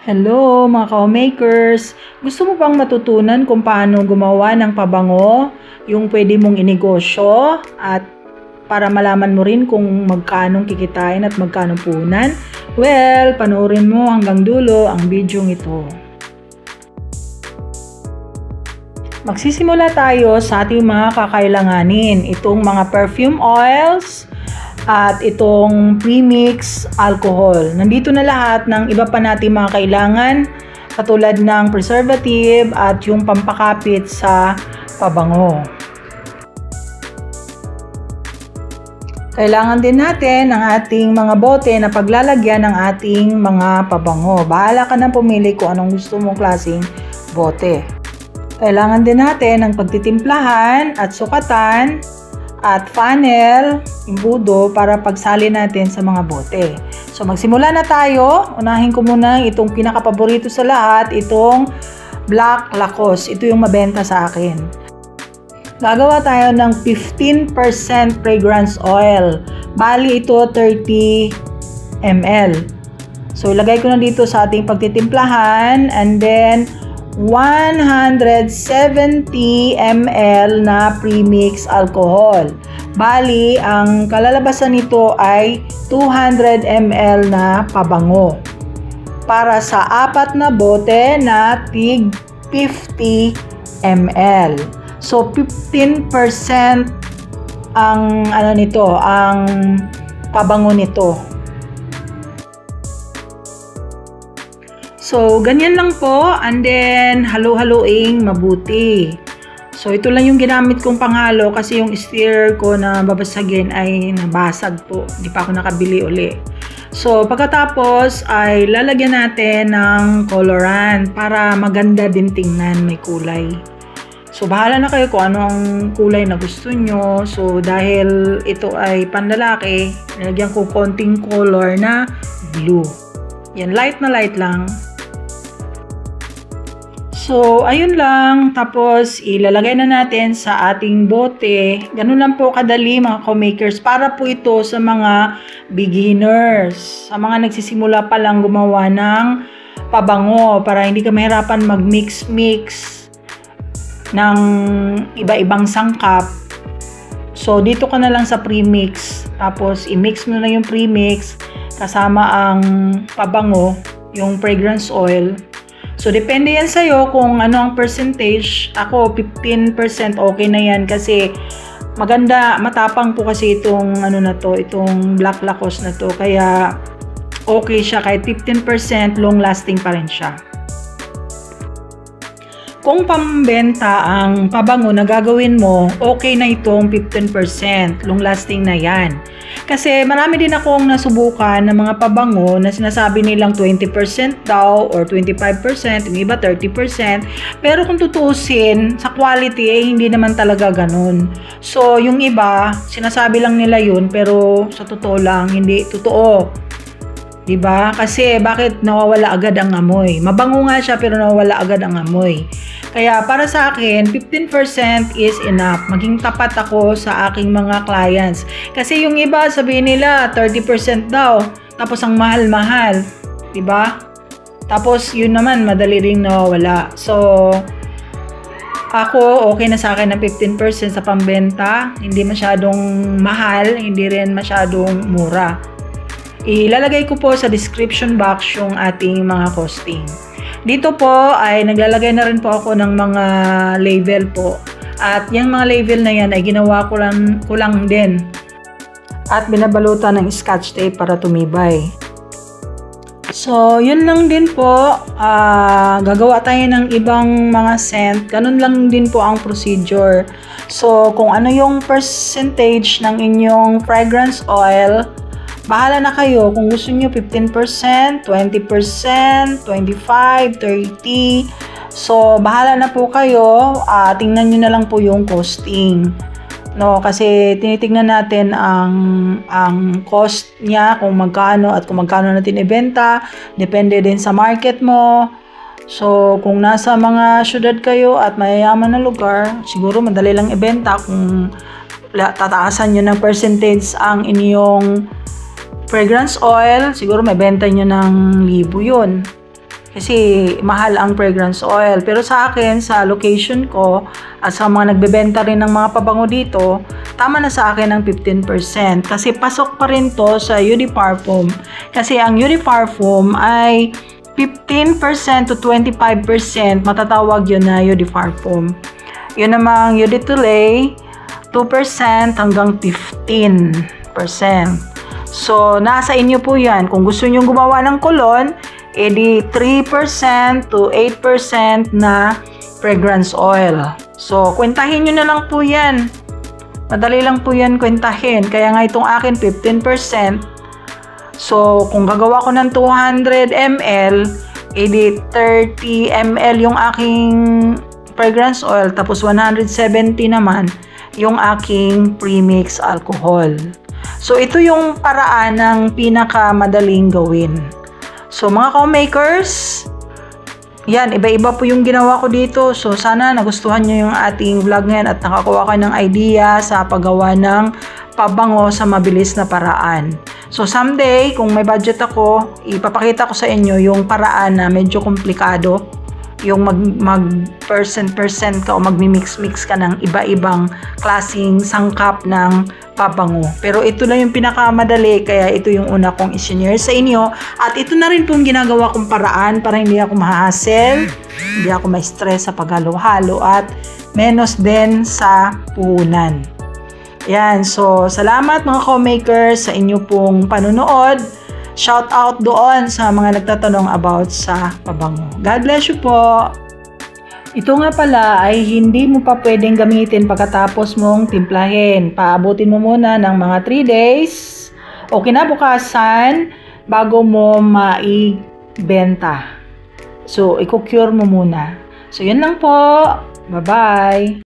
Hello mga ka-homemakers! Gusto mo bang matutunan kung paano gumawa ng pabango, yung pwede mong inegosyo at para malaman mo rin kung magkano kikitain at magkano puhunan? Well, panoorin mo hanggang dulo ang video ito. Magsisimula tayo sa ating mga kakailanganin. Itong mga perfume oils at itong premix alcohol. Nandito na lahat ng iba pa nating mga kailangan katulad ng preservative at yung pampakapit sa pabango. Kailangan din natin ang ating mga bote na paglalagyan ng ating mga pabango. Bahala ka na pumili kung anong gusto mong klaseng bote. Kailangan din natin ng pagtitimplahan at sukatan at funnel, imbudo para pagsali natin sa mga bote. So magsimula na tayo. Unahin ko muna itong pinakapaborito sa lahat, itong Black Lacoste. Ito yung mabenta sa akin. Gagawa tayo ng 15% fragrance oil. Bali ito 30 ml. So ilagay ko na dito sa ating pagtitimplahan and then 170 ml na premix alcohol. Bali, ang kalalabasan nito ay 200 ml na pabango. Para sa 4 na bote na tig 50 ml. So 15% ang ang pabango nito. So, ganyan lang po, and then halo-haloing mabuti. So, ito lang yung ginamit kong panghalo kasi yung stir ko na babasagin ay nabasag po. Hindi pa ako nakabili uli. So, pagkatapos ay lalagyan natin ng colorant para maganda din tingnan, may kulay. So, bahala na kayo kung ano ang kulay na gusto nyo. So, dahil ito ay panlalaki, nilagyan ko konting color na blue. Yan, light na light lang. So, ayun lang. Tapos, ilalagay na natin sa ating bote. Ganun lang po kadali mga co-makers. Para po ito sa mga beginners. Sa mga nagsisimula pa lang gumawa ng pabango. Para hindi ka mahirapan mag-mix-mix ng iba-ibang sangkap. So, dito ka na lang sa premix. Tapos, i-mix mo na yung premix kasama ang pabango, yung fragrance oil. So, depende yan sa'yo kung ano ang percentage. Ako, 15% okay na yan kasi maganda, matapang po kasi itong itong Black Lacoste na to. Kaya, okay siya. Kahit 15%, long lasting pa rin siya. Kung pambenta ang pabango na gagawin mo, okay na itong 15%. Long lasting na yan. Kasi marami din akong nasubukan ng mga pabango na sinasabi nilang 20% daw or 25%, yung iba 30%. Pero kung tutuusin, sa quality hindi naman talaga ganun. So, yung iba, sinasabi lang nila yun pero sa totoo lang, hindi totoo. Diba? Kasi bakit nawawala agad ang amoy? Mabango nga siya pero nawawala agad ang amoy. Kaya para sa akin, 15% is enough. Maging tapat ako sa aking mga clients. Kasi yung iba sabihin nila 30% daw. Tapos ang mahal-mahal. Diba? Tapos yun naman madali ring nawawala. So, ako okay na sa akin ng 15% sa pambenta. Hindi masyadong mahal, hindi rin masyadong mura. Ilalagay ko po sa description box yung ating mga costing. Dito po ay naglalagay na rin po ako ng mga label po. At yung mga label na yan ay ginawa ko lang din. At binabalutan ng scotch tape para tumibay. So, yun lang din po. Gagawa tayo ng ibang mga scent. Ganun lang din po ang procedure. So, kung ano yung percentage ng inyong fragrance oil, bahala na kayo kung gusto nyo 15%, 20%, 25%, 30%. So, bahala na po kayo. Tingnan nyo na lang po yung costing. No, kasi tinitingnan natin ang cost niya, kung magkano at kung magkano natin ibenta. Depende din sa market mo. So, kung nasa mga syudad kayo at mayayaman na lugar, siguro madali lang ibenta kung tataasan nyo ng percentage ang inyong fragrance oil, siguro may benta nyo ng 1,000 yun. Kasi mahal ang fragrance oil. Pero sa akin, sa location ko, at sa mga nagbebenta rin ng mga pabango dito, tama na sa akin ang 15%. Kasi pasok pa rin to sa UD Parfum. Kasi ang UD Parfum ay 15% to 25%, matatawag yun na UD Parfum. Yun namang UD Tulay, 2% hanggang 15%. So, nasa inyo po yan. Kung gusto nyo gumawa ng cologne, edi 3% to 8% na fragrance oil. So, kwentahin nyo na lang po yan. Madali lang po yan kwentahin. Kaya nga itong akin 15%. So, kung gagawa ko ng 200 ml, edi 30 ml yung aking fragrance oil, tapos 170 naman yung aking premix alcohol. So, ito yung paraan ng pinakamadaling gawin. So, mga co-makers, yan, iba-iba po yung ginawa ko dito. So, sana nagustuhan nyo yung ating vlog ngayon at nakakuha kayo ng idea sa paggawa ng pabango sa mabilis na paraan. So, someday, kung may budget ako, ipapakita ko sa inyo yung paraan na medyo komplikado. Yung mag-percent ka o magmi-mix-mix ka ng iba-ibang klaseng sangkap ng pabango. Pero ito lang yung pinakamadali, kaya ito yung una kong i-share sa inyo. At ito na rin pong ginagawa kong paraan para hindi ako ma-hassle, hindi ako ma-stress sa paghalo-halo at menos din sa puhunan. Yan, so salamat mga co-makers sa inyo pong panunood. Shout out doon sa mga nagtatanong about sa pabango. God bless you po! Ito nga pala ay hindi mo pa pwedeng gamitin pagkatapos mong timplahin. Paabutin mo muna ng mga 3 days o kinabukasan bago mo maibenta. So, i-cure mo muna. So, yun lang po. Bye-bye!